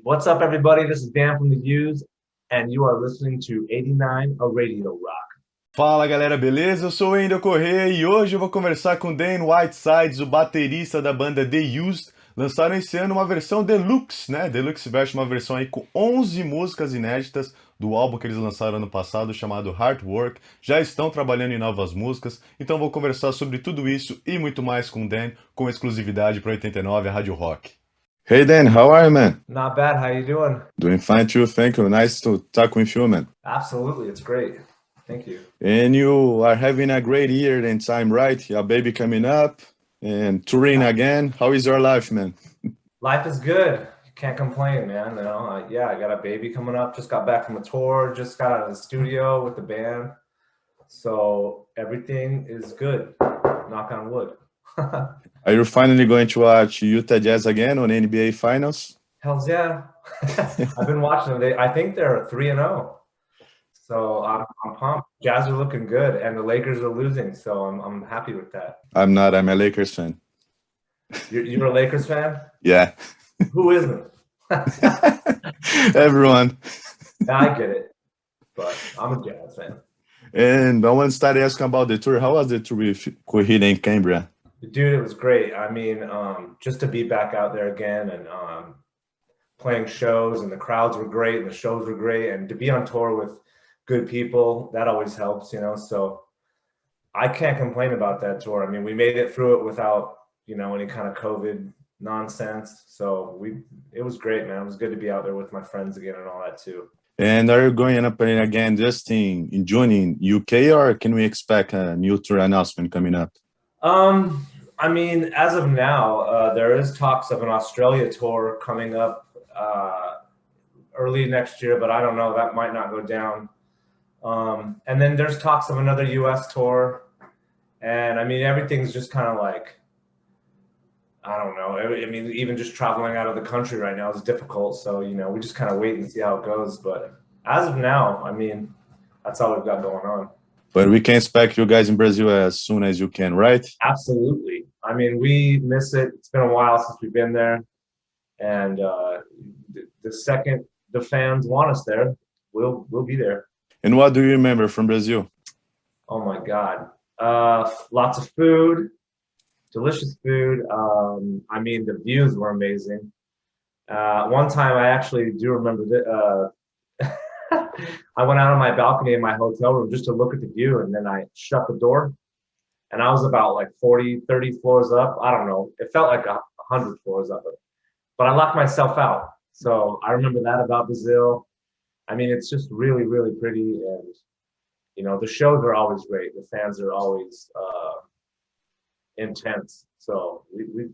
What's up, everybody? This is Dan from the U's, and you are listening to 89 A Radio Rock. Fala galera, beleza? Eu sou o Wendell Correa e hoje eu vou conversar com Dan Whitesides, o baterista da banda The Used. Lançaram esse ano uma versão Deluxe, né? Deluxe Version, uma versão aí com 11 músicas inéditas do álbum que eles lançaram ano passado, chamado Heartwork. Já estão trabalhando em novas músicas, então vou conversar sobre tudo isso e muito mais com o Dan, com exclusividade para 89, a Rádio Rock. Hey Dan, how are you, man? Not bad. How you doing? Doing fine too, thank you. Nice to talk with you, man. Absolutely. It's great. Thank you. And you are having a great year in time, right? A baby coming up and touring again. How is your life, man? Life is good. Can't complain, man. I got a baby coming up. Just got back from a tour. Just got out of the studio with the band. So everything is good. Knock on wood. Are you finally going to watch Utah Jazz again on NBA Finals? Hells yeah. I've been watching them. I think they're 3-0. So I'm pumped. Jazz are looking good, and the Lakers are losing. So I'm happy with that. I'm not. I'm a Lakers fan. You're a Lakers fan? Yeah. Who isn't? Everyone. I get it, but I'm a Jazz fan. And I want to start asking about the tour. How was the tour with Correia in Canberra? Dude, it was great. I mean, just to be back out there again and playing shows, and the crowds were great, and the shows were great, and to be on tour with good people, that always helps, So I can't complain about that tour. I mean, we made it through it without, any kind of COVID nonsense. So it was great, man. It was good to be out there with my friends again and all that too. And are you going up again just in June in UK, or can we expect a new tour announcement coming up? I mean, as of now, there is talks of an Australia tour coming up early next year, but I don't know. That might not go down. And then there's talks of another US tour. And I mean, everything's just kind of like, I don't know. I mean, even just traveling out of the country right now is difficult. So, we just kind of wait and see how it goes. But as of now, I mean, that's all we've got going on. But we can expect you guys in Brazil as soon as you can, right? Absolutely. I mean, we miss it. It's been a while since we've been there. And the second the fans want us there, we'll be there. And what do you remember from Brazil? Oh, my God. Lots of food, delicious food. I mean, the views were amazing. One time I actually do remember that. I went out on my balcony in my hotel room just to look at the view, and then I shut the door, and I was about like 40, 30 floors up. I don't know. It felt like 100 floors up, but I locked myself out. So I remember that about Brazil. I mean, it's just really, really pretty, and the shows are always great. The fans are always intense. So we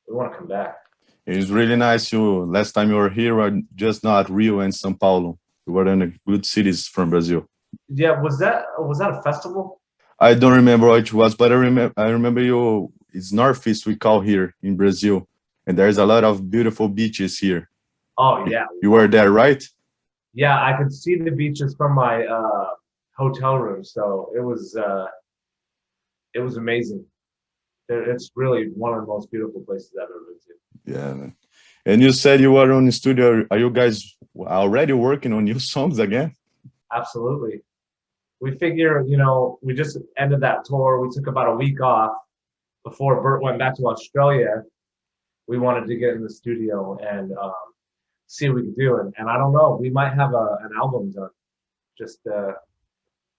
want to come back. It's really nice. Last time you were here, were just not Rio and São Paulo. You were in the good cities from Brazil. Yeah, was that a festival? I don't remember what it was, but I remember you. It's Northeast we call here in Brazil, and there's a lot of beautiful beaches here. Oh yeah. You were there, right? Yeah, I could see the beaches from my hotel room, so it was amazing. It's really one of the most beautiful places I've ever been to. Yeah, man. And you said you were on the studio. Are you guys already working on new songs again? Absolutely. We figure, we just ended that tour. We took about a week off before Bert went back to Australia. We wanted to get in the studio and see what we could do. And I don't know, we might have an album done. Just,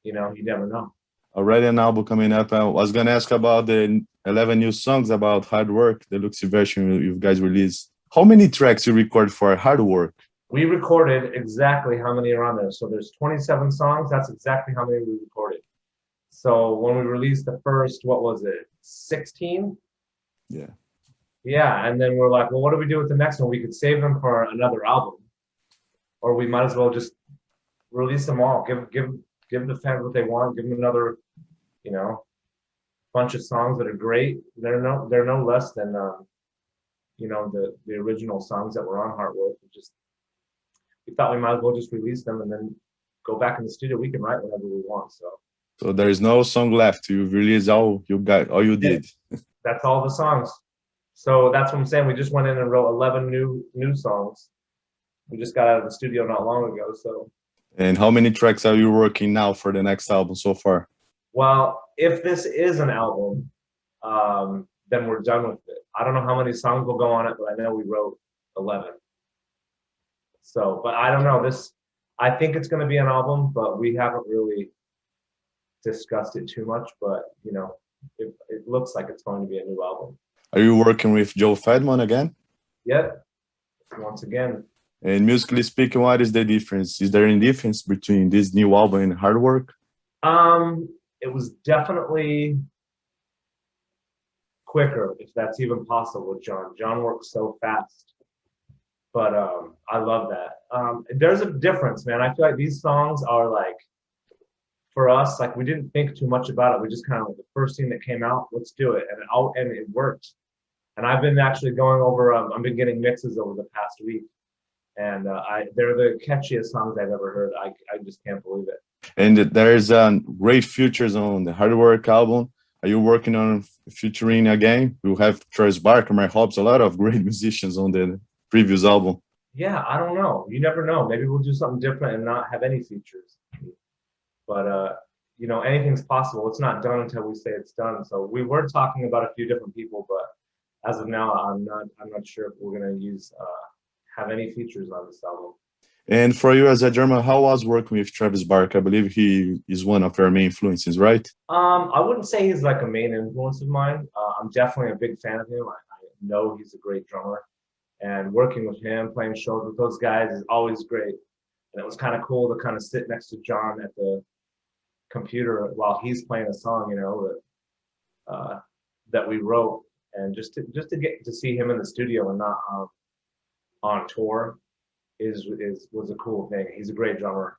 you never know. Already an album coming up. I was going to ask about the 11 new songs about Heartwork, the Deluxe version you guys released. How many tracks you record for Heartwork? We recorded exactly how many are on there. So there's 27 songs. That's exactly how many we recorded. So when we released the first, what was it, 16? Yeah. Yeah, and then we're like, well, what do we do with the next one? We could save them for another album, or we might as well just release them all. Give the fans what they want. Give them another, bunch of songs that are great. They're no less than the original songs that were on Heartwork. We thought we might as well just release them and then go back in the studio. We can write whatever we want. So there is no song left. You've released all you did. That's all the songs. So that's what I'm saying. We just went in and wrote 11 new songs, We just got out of the studio not long ago. So, And how many tracks are you working now for the next album so far? well, if this is an album, then we're done with it. I don't know how many songs will go on it, but I know we wrote 11. So, but I don't know. I think it's going to be an album, but we haven't really discussed it too much. But it looks like it's going to be a new album. Are you working with Joe Fedman again? Yep. Once again. And musically speaking, what is the difference? Is there any difference between this new album and Heartwork? It was definitely quicker, if that's even possible, with John. John works so fast. But I love that. There's a difference, man. I feel like these songs are like, for us, like we didn't think too much about it. We just kind of like the first thing that came out, let's do it, and it worked. And I've been actually going over. I've been getting mixes over the past week, and they're the catchiest songs I've ever heard. I just can't believe it. And there's great features on the Heartwork album. Are you working on featuring again? You have Travis Barker, Mark Hobbs, a lot of great musicians on the previous album. Yeah, I don't know. You never know. Maybe we'll do something different and not have any features. But anything's possible. It's not done until we say it's done. So we were talking about a few different people, but as of now, I'm not sure if we're gonna have any features on this album. And for you as a drummer, how was working with Travis Barker? I believe he is one of your main influences, right? I wouldn't say he's like a main influence of mine. I'm definitely a big fan of him. I know he's a great drummer, and working with him, playing shows with those guys is always great. And it was kind of cool to kind of sit next to John at the computer while he's playing a song, that we wrote, and just to get to see him in the studio and not on tour was a cool thing. He's a great drummer.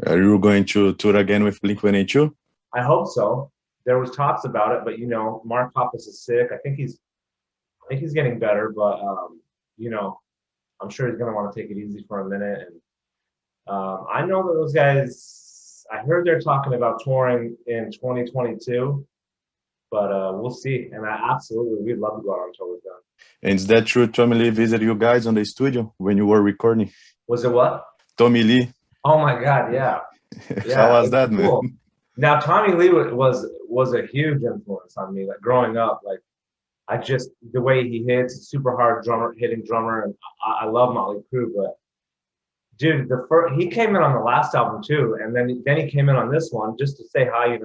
Are you going to tour again with Blink-182? I hope so. There was talks about it, but Mark Hoppus is sick. I think he's getting better, but I'm sure he's gonna want to take it easy for a minute. And I know that those guys. I heard they're talking about touring in 2022, but we'll see. And we'd love to go out on tour with them. And is that true? Tommy Lee visited you guys on the studio when you were recording? Was it what? Tommy Lee. Oh my God, yeah. How was that, cool, man? Now Tommy Lee was a huge influence on me. Like growing up, like the way he hits, super hard hitting drummer, and I love Motley Crue, but. Dude, he came in on the last album too, and then he came in on this one just to say hi, And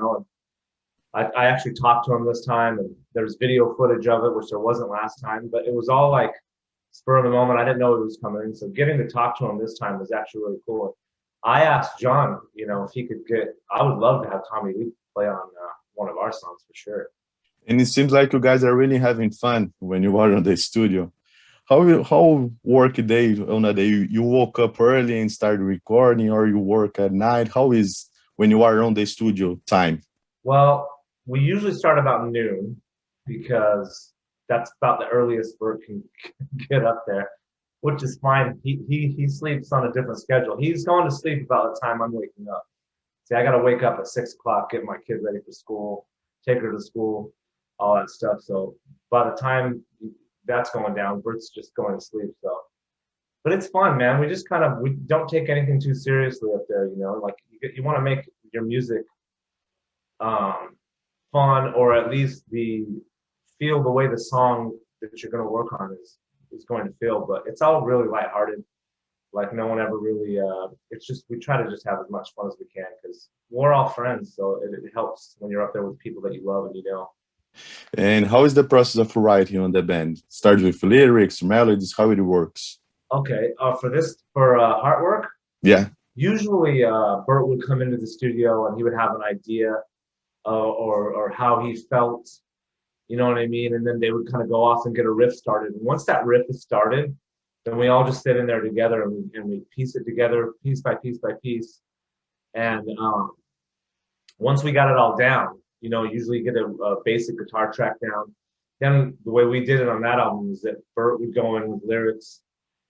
I actually talked to him this time, and there's video footage of it, which there wasn't last time, but it was all like spur of the moment. I didn't know he was coming in, so getting to talk to him this time was actually really cool. I asked John, if he could I would love to have Tommy Lee play on one of our songs for sure. And it seems like you guys are really having fun when you are in the studio. How work day on a day? You woke up early and started recording, or you work at night? How is when you are on the studio time? Well, we usually start about noon because that's about the earliest Bert can get up there, which is fine. He sleeps on a different schedule. He's going to sleep about the time I'm waking up. See, I got to wake up at 6 o'clock, get my kid ready for school, take her to school, all that stuff. So by the time that's going down, Bert's just going to sleep. So, but it's fun, man. We just we don't take anything too seriously up there, Like you want to make your music fun, or at least feel the way the song that you're going to work on is going to feel. But it's all really lighthearted. Like no one ever really. It's just we try to just have as much fun as we can because we're all friends. So it helps when you're up there with people that you love and And how is the process of writing on the band? Starts with lyrics, melodies, how it works? Okay, for Heartwork? Yeah. Usually Bert would come into the studio and he would have an idea or how he felt, you know what I mean? And then they would kind of go off and get a riff started. And once that riff is started, then we all just sit in there together and we piece it together piece by piece by piece. And once we got it all down, usually get a basic guitar track down. Then the way we did it on that album is that Bert would go in with lyrics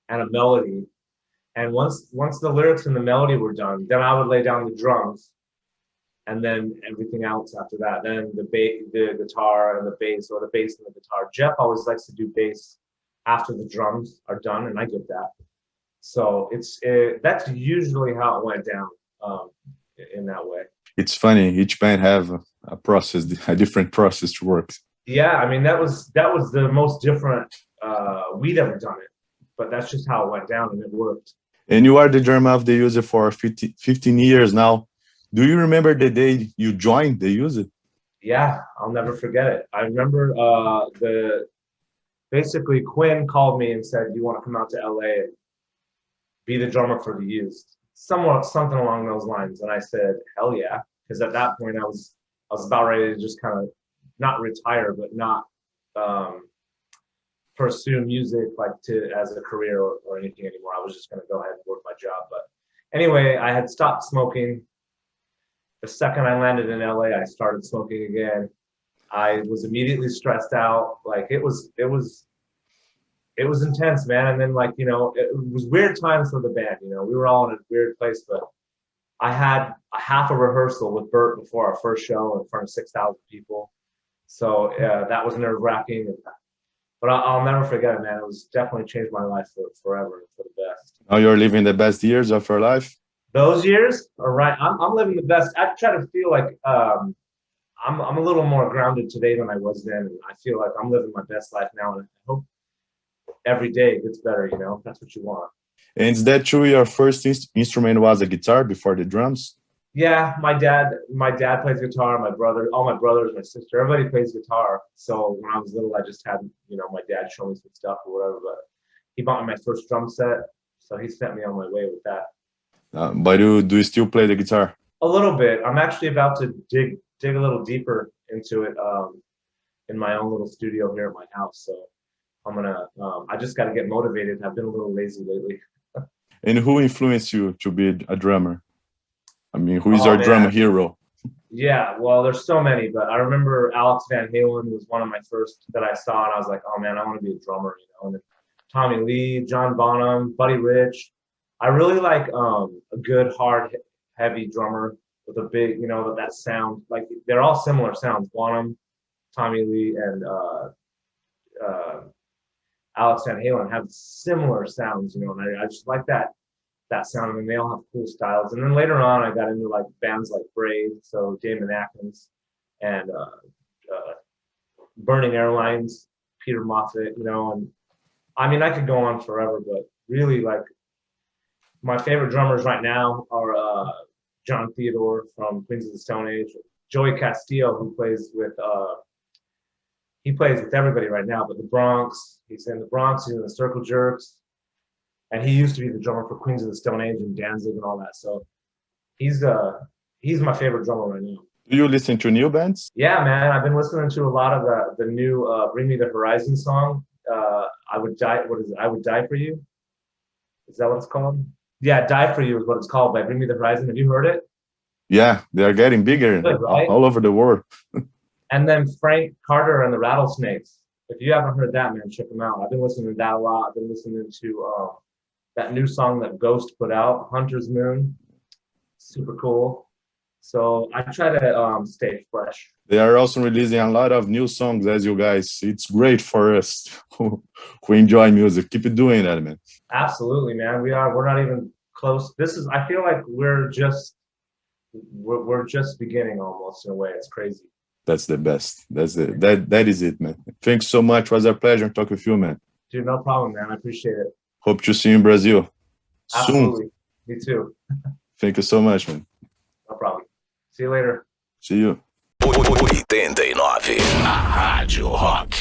and a melody. And once the lyrics and the melody were done, then I would lay down the drums and then everything else after that. Then the guitar and the bass, or the bass and the guitar. Jeff always likes to do bass after the drums are done, and I get that. So that's usually how it went down in that way. It's funny. Each band have a process, a different process to work. Yeah, I mean that was the most different we'd ever done it, but that's just how it went down, and it worked. And you are the drummer of the user for 15 years now. Do you remember the day you joined the user? Yeah, I'll never forget it. I remember basically Quinn called me and said, "You want to come out to LA and be the drummer for the Used?" Something along those lines. And I said, "Hell yeah," because at that point I was about ready to just kind of not retire, but not pursue music as a career or anything anymore. I was just going to go ahead and work my job. But anyway, I had stopped smoking. The second I landed in LA, I started smoking again. I was immediately stressed out. Like it was intense, man. And then it was weird times for the band. We were all in a weird place, but I had a half a rehearsal with Bert before our first show in front of 6,000 people. So that was nerve-wracking. But I'll never forget it, man. It was definitely changed my life forever, for the best. Now you're living the best years of your life? Those years are right. I'm living the best. I try to feel like I'm a little more grounded today than I was then. And I feel like I'm living my best life now. And I hope every day it gets better, That's what you want. And is that true? Your first instrument was a guitar before the drums? Yeah, my dad plays guitar. All my brothers, my sister, everybody plays guitar. So when I was little, I just had, my dad show me some stuff or whatever. But he bought me my first drum set, so he sent me on my way with that. But do you still play the guitar? A little bit. I'm actually about to dig a little deeper into it in my own little studio here at my house. So I'm gonna. I just got to get motivated. I've been a little lazy lately. And who influenced you to be a drummer? I mean, who is your man. drummer hero? Yeah, well, there's so many, but I remember Alex Van Halen was one of my first that I saw, and I was like, oh man, I want to be a drummer, And then Tommy Lee, John Bonham, Buddy Rich. I really like a good, hard, heavy drummer with a big, that sound. Like they're all similar sounds. Bonham, Tommy Lee, and Alex Van Halen have similar sounds, And I just like that sound, and they all have cool styles. And then later on, I got into like bands like Brave, so Damon Atkins, and Burning Airlines, Peter Moffat, And I mean, I could go on forever, but really, like, my favorite drummers right now are John Theodore from Queens of the Stone Age, Joey Castillo, who plays with everybody right now, but the Bronx. He's in the Bronx. He's in the Circle Jerks. And he used to be the drummer for Queens of the Stone Age and Danzig and all that. So he's my favorite drummer right now. Do you listen to new bands? Yeah, man. I've been listening to a lot of the new Bring Me the Horizon song. I Would Die. What is it? I Would Die for You. Is that what it's called? Yeah, Die for You is what it's called by Bring Me the Horizon. Have you heard it? Yeah, they are getting bigger Good, right? all over the world. And then Frank Carter and the Rattlesnakes. If you haven't heard that, man, check them out. I've been listening to that a lot. I've been listening to that new song that Ghost put out, Hunter's Moon. Super cool. So I try to stay fresh. They are also releasing a lot of new songs as you guys. It's great for us who enjoy music. Keep it doing that, man. Absolutely, man. We're not even close. I feel like we're just beginning almost in a way. It's crazy. That's the best. That is it, man. Thanks so much. It was a pleasure to talk with you, man. Dude, no problem, man. I appreciate it. Hope to see you in Brazil Absolutely. soon. Me too. Thank you so much, man. No problem. See you later. See you. 89, a Rádio Rock.